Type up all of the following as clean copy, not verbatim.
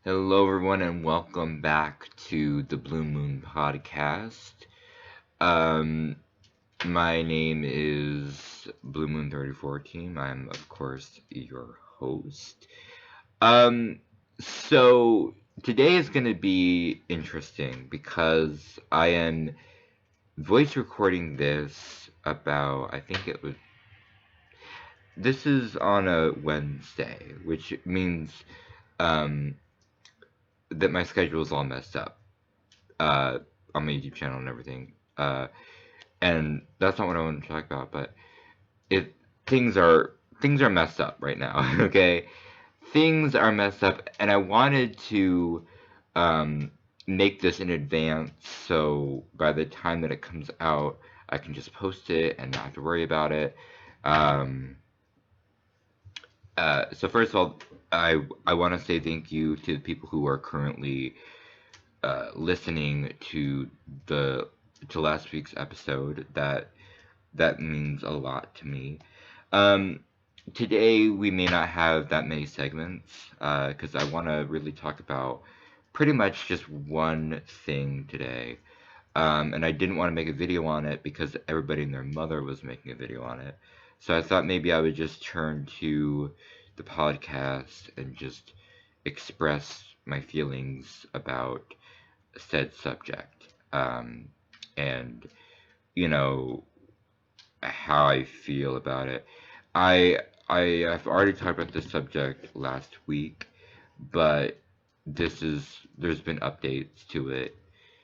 Hello, everyone, and welcome back to the BlueMoon podcast. Um, my name is BlueMoon34 Team. I'm, of course, your host. Um, so today is going to be interesting because I am voice recording this about, I think it was, this is on a Wednesday, which means, um, that my schedule is all messed up. uh, on my YouTube channel and everything. And that's not what I want to talk about, but it things are messed up right now. Okay, things are messed up, and I wanted to um, make this in advance, so by the time that it comes out, I can just post it and not have to worry about it. Um, so first of all, I want to say thank you to the people who are currently listening the to last week's episode. That means a lot to me. Um, Today we may not have that many segments because I want to really talk about pretty much just one thing today. And I didn't want to make a video on it because everybody and their mother was making a video on it. So I thought maybe I would just turn to the podcast and just express my feelings about said subject, and you know how I feel about it. I I've already talked about this subject last week, but there's been updates to it.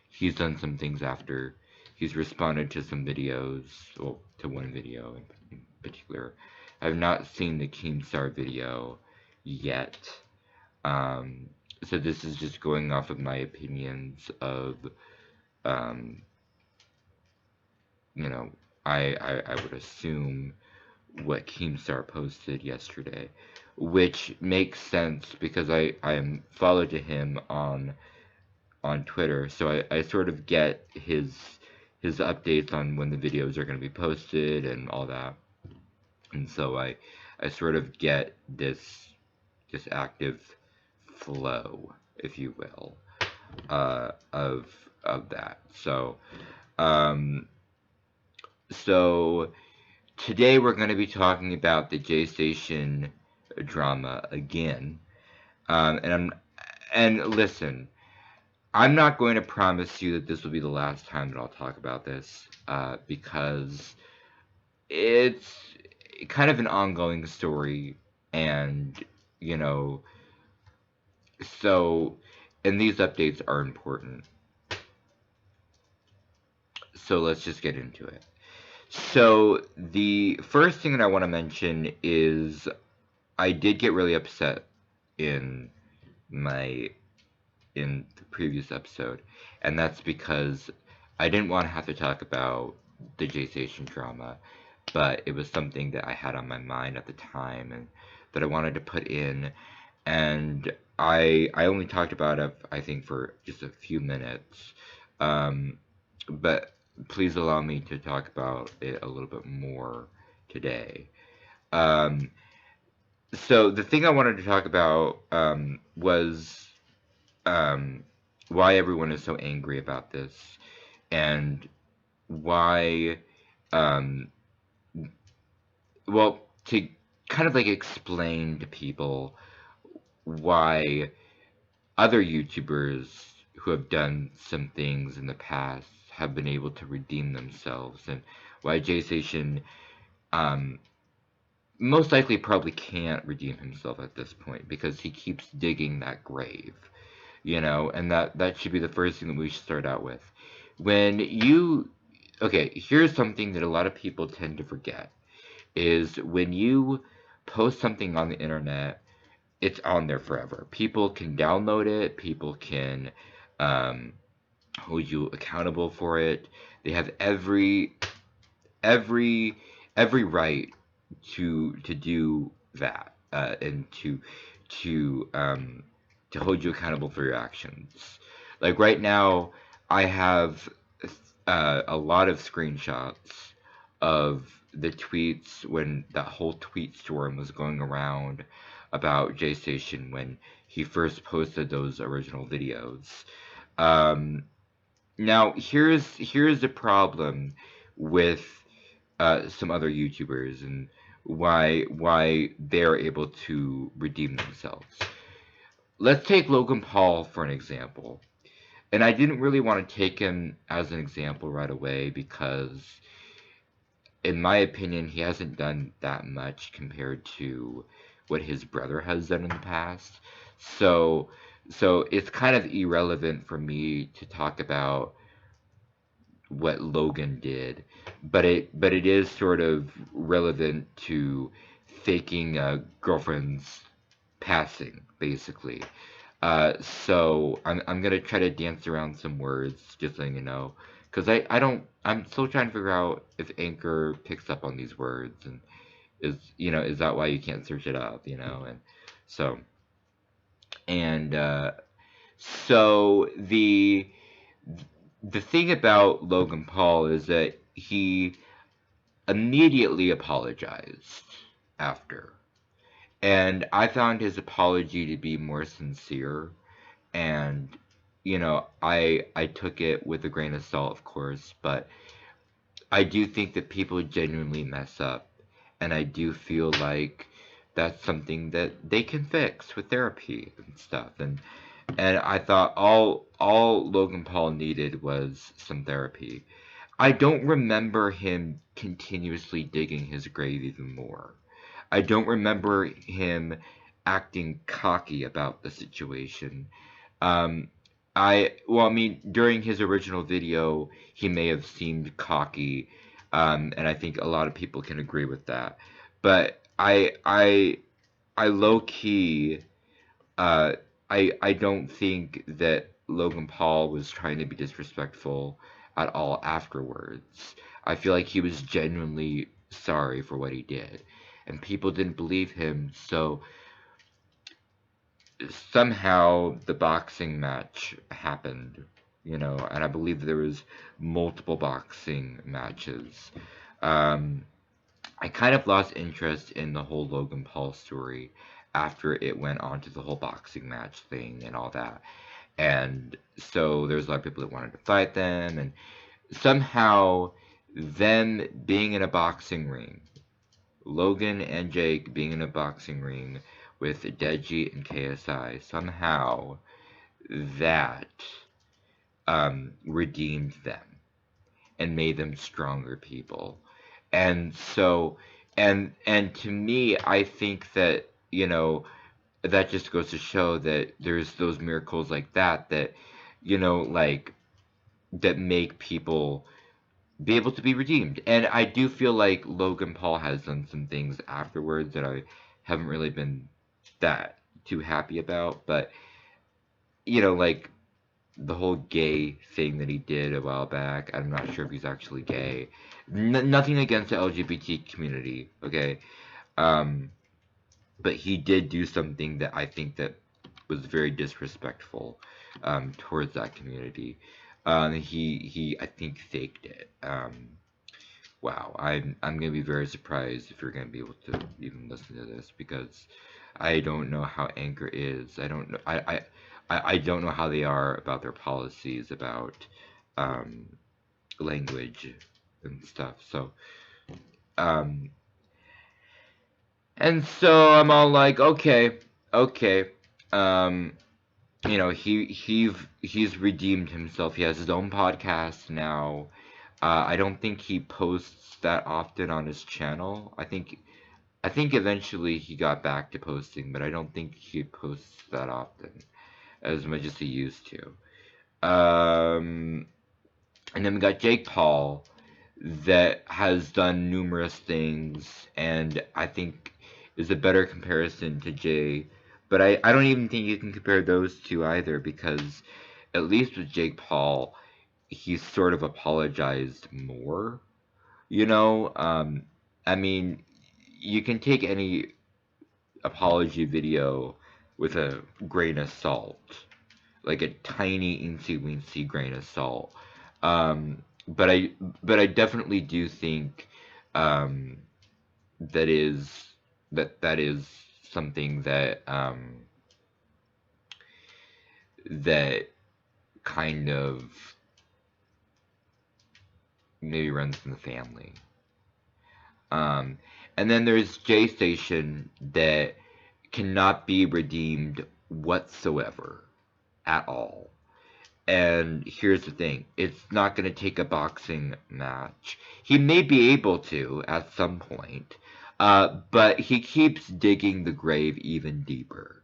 He's done some things after. He's responded to some videos, well, to one video in particular. I've not seen the Keemstar video yet. Um, so this is just going off of my opinions of um, you know, I would assume what Keemstar posted yesterday, which makes sense because I am followed to him on Twitter, so I sort of get his updates on when the videos are going to be posted and all that, and so I sort of get this active flow, if you will, of that. Um, so today we're going to be talking about the J Station drama again. And listen, I'm not going to promise you that this will be the last time that I'll talk about this, because it's kind of an ongoing story, and you know, so and these updates are important. So let's just get into it. So the first thing that I want to mention is I did get really upset in my in the previous episode, and that's because I didn't want to have to talk about the J Station drama, but it was something that I had on my mind at the time and that I wanted to put in, and I only talked about it, I think, for just a few minutes, but please allow me to talk about it a little bit more today. Um, so the thing I wanted to talk about was um, why everyone is so angry about this, and why, um, well, to kind of like explain to people why other YouTubers who have done some things in the past have been able to redeem themselves, and why J Station um, most likely probably can't redeem himself at this point because he keeps digging that grave, and that should be the first thing that we should start out with. When you Okay, here's something that a lot of people tend to forget is when you post something on the internet, it's on there forever. People can download it, people can um, hold you accountable for it. They have every every right to do that, and to to hold you accountable for your actions. Like right now, I have a lot of screenshots of the tweets when that whole tweet storm was going around, about J Station when he first posted those original videos. Um, Now here's the problem with some other YouTubers and why they're able to redeem themselves. Let's take Logan Paul for an example. And I didn't really want to take him as an example right away because, in my opinion, he hasn't done that much compared to what his brother has done in the past. So, so it's kind of irrelevant for me to talk about what Logan did, but it is sort of relevant to faking a girlfriend's passing, basically. So I'm gonna try to dance around some words, just letting you know, because I don't I'm still trying to figure out if Anchor picks up on these words and is that why you can't search it up, and so and so the thing about Logan Paul is that he immediately apologized after. And I found his apology to be more sincere. And, I took it with a grain of salt, of course, but I do think that people genuinely mess up. And I do feel like that's something that they can fix with therapy and stuff. And I thought all Logan Paul needed was some therapy. I don't remember him continuously digging his grave even more. I don't remember him acting cocky about the situation. Um, well, I mean, during his original video, he may have seemed cocky, and I think a lot of people can agree with that. But I low key, uh, I don't think that Logan Paul was trying to be disrespectful at all afterwards. I feel like he was genuinely sorry for what he did, and people didn't believe him. So somehow the boxing match happened, and I believe there was multiple boxing matches. Um, I kind of lost interest in the whole Logan Paul story after it went on to the whole boxing match thing and all that. And so there's a lot of people that wanted to fight them, and somehow them being in a boxing ring, Logan and Jake being in a boxing ring with Deji and KSI, somehow that redeemed them and made them stronger people. And so, and to me, I think that that just goes to show that there's those miracles like that like that make people be able to be redeemed. And I do feel like Logan Paul has done some things afterwards that I haven't really been that too happy about, but like the whole gay thing that he did a while back. I'm not sure if he's actually gay. Nothing against the LGBT community, okay? Um, but he did do something that I think that was very disrespectful towards that community. He I think faked it. Wow, I'm gonna be very surprised if you're gonna be able to even listen to this because I don't know how Anchor is. I don't know. I don't know how they are about their policies about um, language and stuff. So um, and so I'm all like, okay, okay. Um, he's redeemed himself. He has his own podcast now. I don't think he posts that often on his channel. I think eventually he got back to posting, but I don't think he posts that often as much as he used to. And then we got Jake Paul that has done numerous things, and I think is a better comparison to Jay. But I don't even think you can compare those two either because at least with Jake Paul, he sort of apologized more. I mean, you can take any apology video with a grain of salt, like a tiny incy wincy grain of salt. But I definitely do think um, that is that is something that kind of maybe runs in the family. Um, and then there's J Station that cannot be redeemed whatsoever at all. And here's the thing, it's not going to take a boxing match. He may be able to at some point, but he keeps digging the grave even deeper.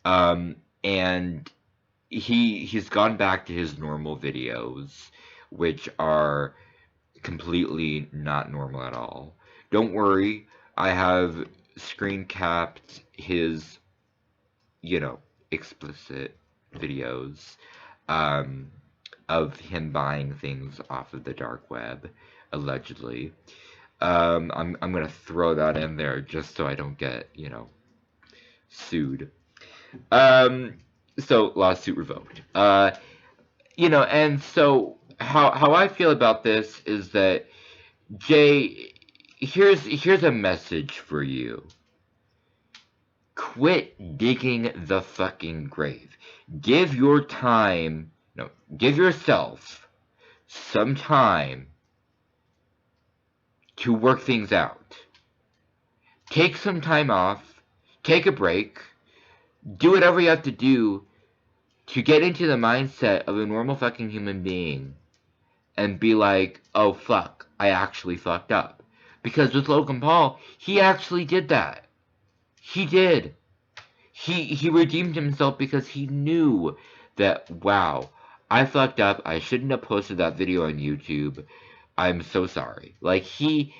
And he's gone back to his normal videos, which are completely not normal at all. Don't worry, I have screen capped his, explicit videos um, of him buying things off of the dark web, allegedly. I'm gonna throw that in there just so I don't get, sued. Um, so lawsuit revoked. And so how I feel about this is that Jay, here's a message for you. Quit digging the fucking grave. Give yourself some time to work things out. Take some time off, take a break, do whatever you have to do to get into the mindset of a normal fucking human being and be like, oh fuck, I actually fucked up. Because with Logan Paul, he actually did that. He did. He redeemed himself because he knew that, wow, I fucked up. I shouldn't have posted that video on YouTube. I'm so sorry. Like, he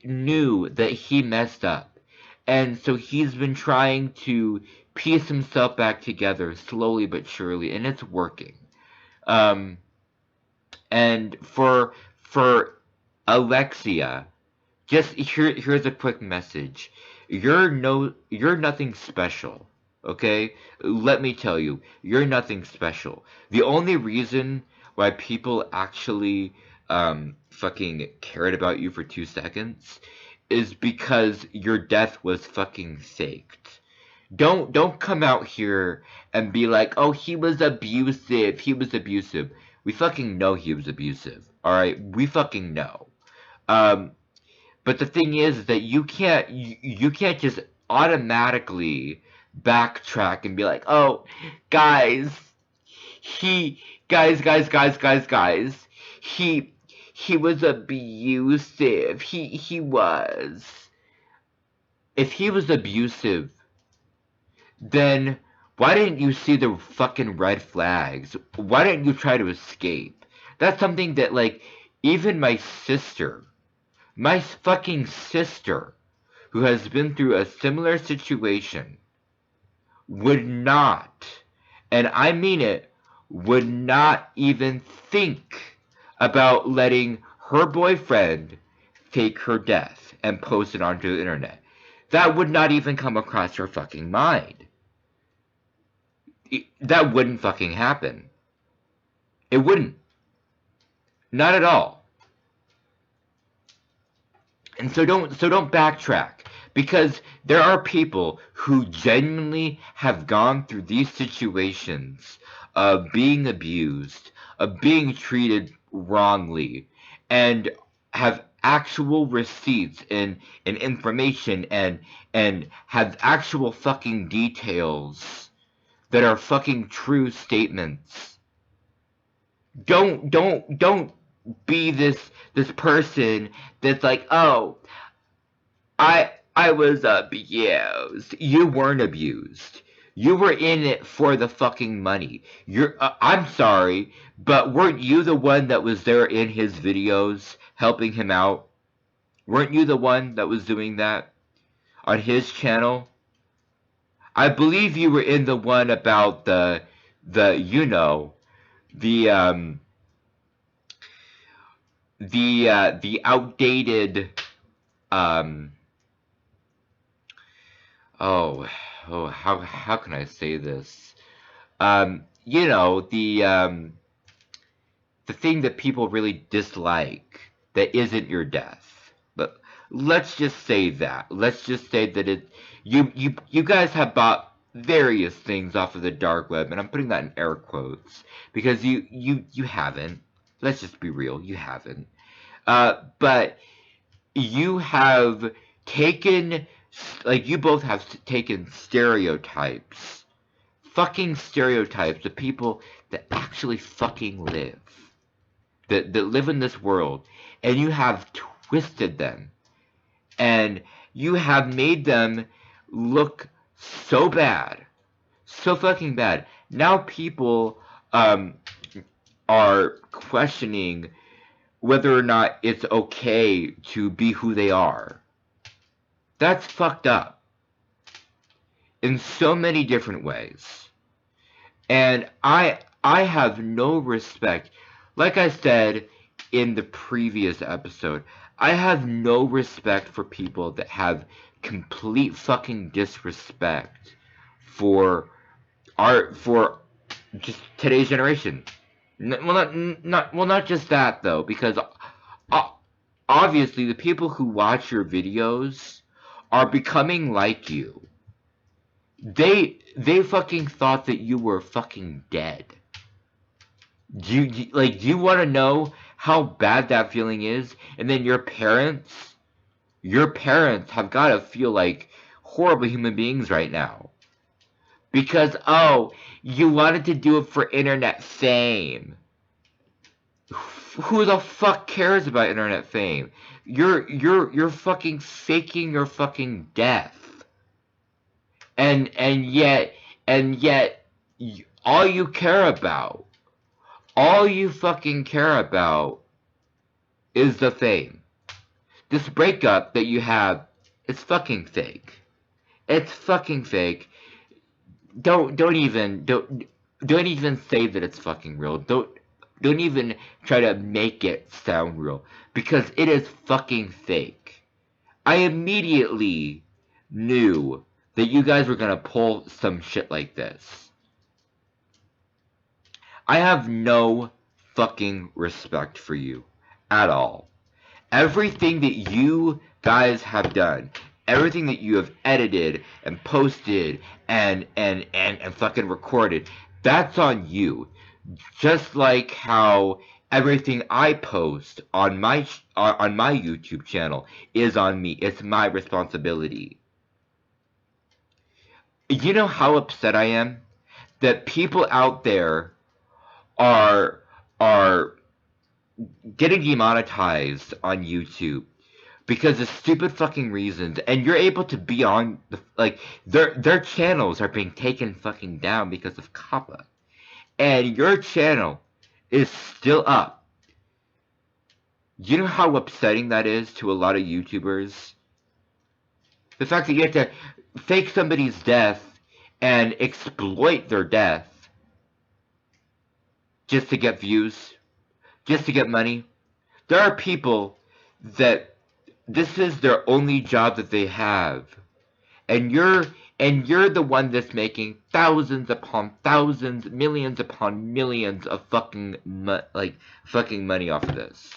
knew that he messed up. And so he's been trying to piece himself back together slowly but surely, and it's working. And for Alexia, just here's a quick message. You're nothing special, okay? Let me tell you, you're nothing special. The only reason why people actually fucking cared about you for 2 seconds is because your death was fucking faked. Don't come out here and be like, "Oh, he was abusive. He was abusive." We fucking know he was abusive. All right? We fucking know. But the thing is that you can't just automatically backtrack and be like, "Oh, guys, guys, he was abusive. He was." If he was abusive, then why didn't you see the fucking red flags? Why didn't you try to escape? That's something that, like, even my fucking sister, who has been through a similar situation, would not, and I mean it, would not even think about letting her boyfriend fake her death and post it onto the internet. That would not even come across her fucking mind. That wouldn't fucking happen. It wouldn't. Not at all. And so don't backtrack, because there are people who genuinely have gone through these situations of being abused, of being treated wrongly, and have actual receipts and information and have actual fucking details that are fucking true statements. Don't be this person that's like, "Oh, I was abused." You weren't abused. You were in it for the fucking money. I'm sorry, but weren't you the one that was there in his videos helping him out? Weren't you the one that was doing that on his channel? I believe you were in the one about the the the outdated oh how can I say this, the thing that people really dislike that isn't your death. But let's just say that You guys have bought various things off of the dark web, and I'm putting that in air quotes because you haven't. Let's just be real, you haven't. But you have taken, like, you both have taken stereotypes, fucking stereotypes of people that actually fucking live, that live in this world, and you have twisted them, and you have made them look so bad, so fucking bad. Now people um, are questioning whether or not it's okay to be who they are. That's fucked up in so many different ways. And I have no respect. Like I said in the previous episode, I have no respect for people that have complete fucking disrespect for art, for just today's generation. Not just that though, because obviously the people who watch your videos are becoming like you. They fucking thought that you were fucking dead. Do you want to know how bad that feeling is? And then your parents have got to feel like horrible human beings right now. Because, oh, you wanted to do it for internet fame. Who the fuck cares about internet fame? You're fucking faking your fucking death. And yet all you care about, all you fucking care about is the fame. This breakup that you have is fucking fake. It's fucking fake. Don't even say that it's fucking real. Don't even try to make it sound real, because it is fucking fake. I immediately knew that you guys were gonna pull some shit like this. I have no fucking respect for you at all. Everything that you guys have done, everything that you have edited and posted and fucking recorded, that's on you. Just like how everything I post on my YouTube channel is on me. It's my responsibility. You know how upset I am that people out there are are getting demonetized on YouTube because of stupid fucking reasons, and you're able to be on the, like, their channels are being taken fucking down because of COPPA, and your channel is still up. You know how upsetting that is to a lot of YouTubers? The fact that you have to fake somebody's death and exploit their death just to get views, just to get money. There are people that this is their only job that they have, and you're the one that's making thousands upon thousands, millions upon millions of fucking money off of this.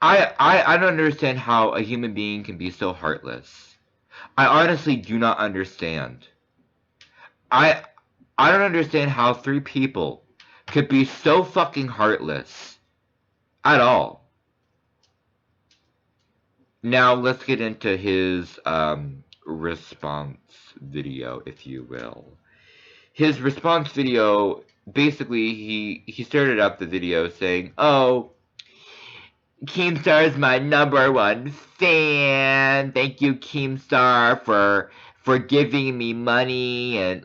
I don't understand how a human being can be so heartless. I honestly do not understand. I I don't understand how three people could be so fucking heartless at all. Now let's get into his response video, if you will. His response video, basically, he started up the video saying, "Oh, Keemstar is my #1 fan. Thank you, Keemstar, for giving me money and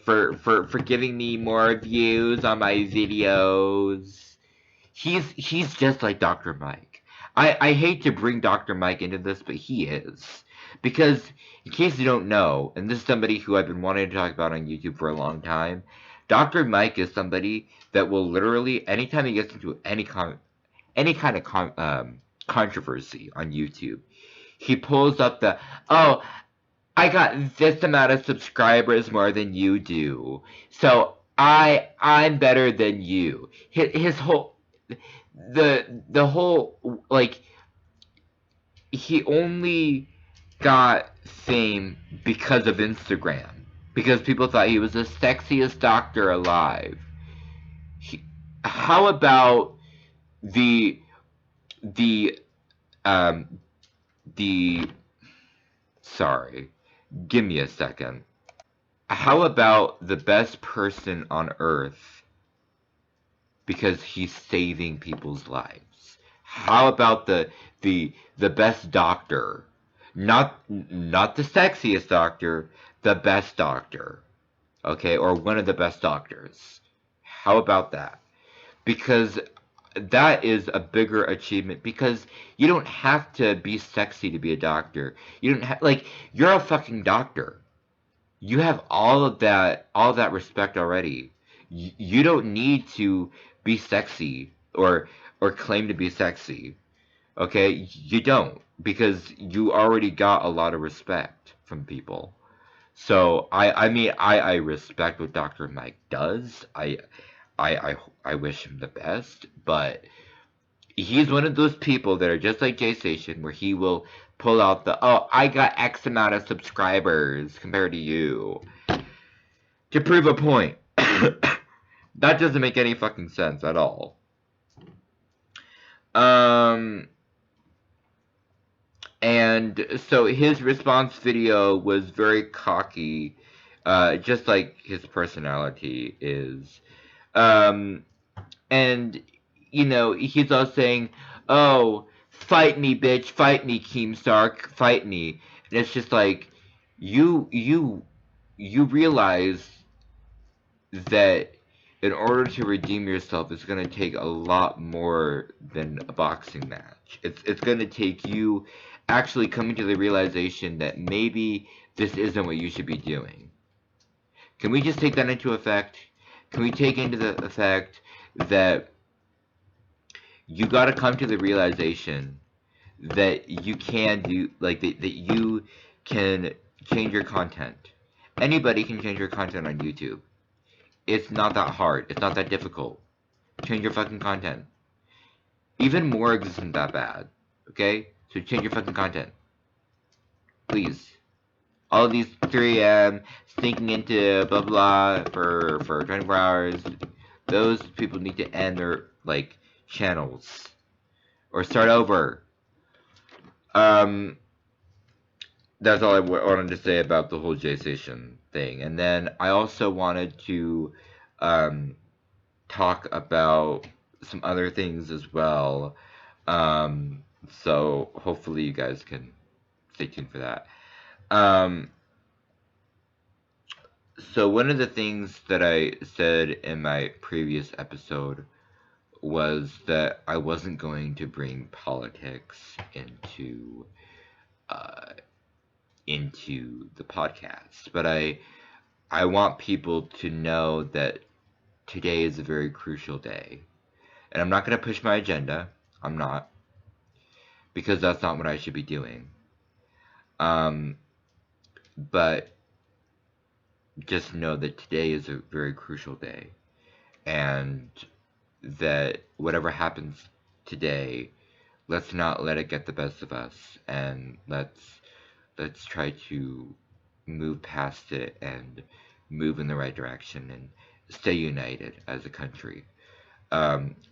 for giving me more views on my videos." He's just like Dr. Mike. I hate to bring Dr. Mike into this, but he is. Because, in case you don't know, and this is somebody who I've been wanting to talk about on YouTube for a long time, Dr. Mike is somebody that will literally, anytime he gets into any kind of controversy on YouTube, he pulls up the, "Oh, I got this amount of subscribers more than you do, so I'm better than you." His whole the whole, like, he only got fame because of Instagram. Because people thought he was the sexiest doctor alive. He, how about the the um the sorry, give me a second. How about the best person on earth because he's saving people's lives? How about the best doctor? Not the sexiest doctor, the best doctor. Okay, or one of the best doctors. How about that? Because that is a bigger achievement because you don't have to be sexy to be a doctor. You don't have like you're a fucking doctor. You have all of that respect already. You don't need to be sexy or claim to be sexy. Okay? You don't because you already got a lot of respect from people. So I mean I respect what Dr. Mike does. I I wish him the best, but he's one of those people that are just like Jay Station, where he will pull out the I got X amount of subscribers compared to you to prove a point. That doesn't make any fucking sense at all. Um, and so his response video was very cocky, just like his personality is. Um, and you know he's all saying, "Oh, fight me, bitch, fight me, Keemstar, fight me," and it's just like you realize that in order to redeem yourself, it's going to take a lot more than a boxing match. It's going to take you actually coming to the realization that maybe this isn't what you should be doing. Can we just take that into effect? Can we take into the effect that you got to come to the realization that you can do like that you can change your content. Anybody can change your content on YouTube. It's not that hard. It's not that difficult. Change your fucking content. Even Morgs isn't that bad. Okay? So change your fucking content. Please. All of these 3 a.m. sneaking into blah blah for 24 hours. Those people need to end their like channels or start over. Um, that's all I wanted to say about the whole J Station thing. And then I also wanted to um, talk about some other things as well. So hopefully you guys can stay tuned for that. Um, so one of the things that I said in my previous episode was that I wasn't going to bring politics uh, into the podcast, but I want people to know that today is a very crucial day. And I'm not going to push my agenda. I'm not. Because that's not what I should be doing. Um, but just know that today is a very crucial day. And that whatever happens today, let's not let it get the best of us. And let's try to move past it and move in the right direction and stay united as a country.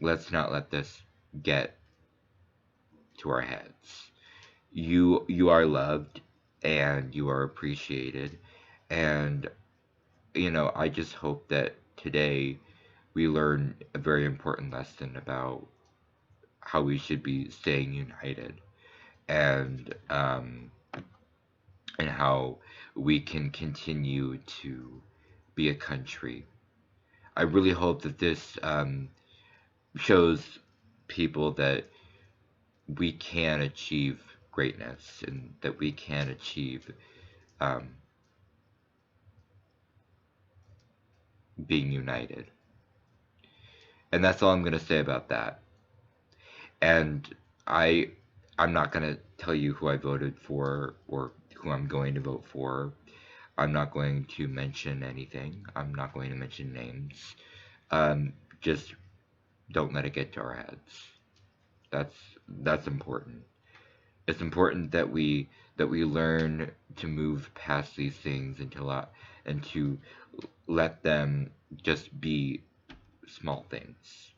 Let's not let this get to our heads. You are loved and you are appreciated, and you know I just hope that today we learn a very important lesson about how we should be staying united and how we can continue to be a country. I really hope that this shows people that we can achieve greatness and that we can achieve um, being united. And that's all I'm going to say about that. And I, I'm not going to tell you who I voted for or who I'm going to vote for. I'm not going to mention anything. I'm not going to mention names. Just don't let it get to our heads. That's that's important. it's important that we learn to move past these things and to let them just be small things.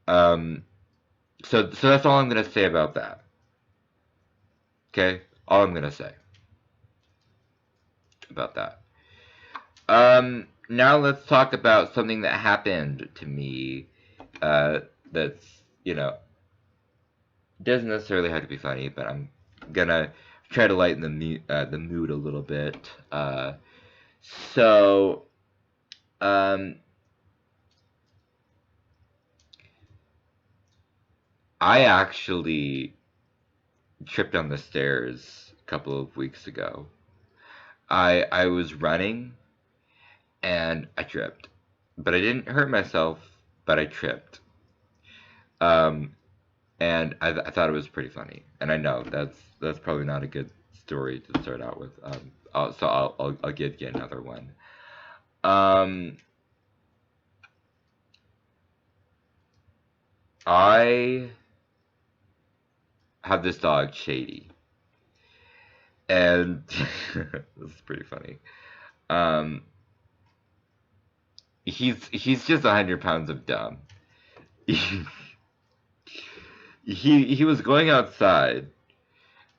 Um, so that's all I'm gonna say about that. Okay, all I'm gonna say about that. Now let's talk about something that happened to me. Uh, that's doesn't necessarily have to be funny, but I'm gonna try to lighten the mood a little bit. So um, I actually tripped on the stairs a couple of weeks ago. I was running and I tripped, but I didn't hurt myself, but I tripped. Um, and I thought it was pretty funny. And I know that's probably not a good story to start out with. I'll give you another one. Um, I have this dog, Shady, and this is pretty funny. Um, he's just 100 pounds of dumb. He was going outside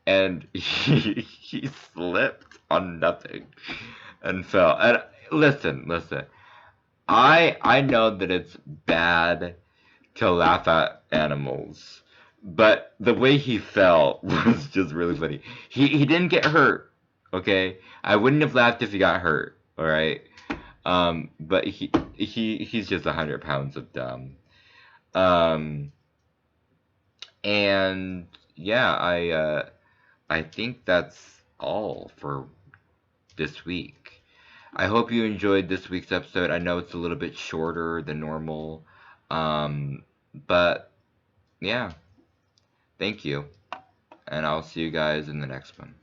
and he slipped on nothing and fell. And listen. I know that it's bad to laugh at animals, but the way he fell was just really funny. He didn't get hurt, okay? I wouldn't have laughed if he got hurt, all right? But he's just 100 pounds of dumb. Um, and yeah, I think that's all for this week. I hope you enjoyed this week's episode. I know it's a little bit shorter than normal. But yeah, thank you. And I'll see you guys in the next one.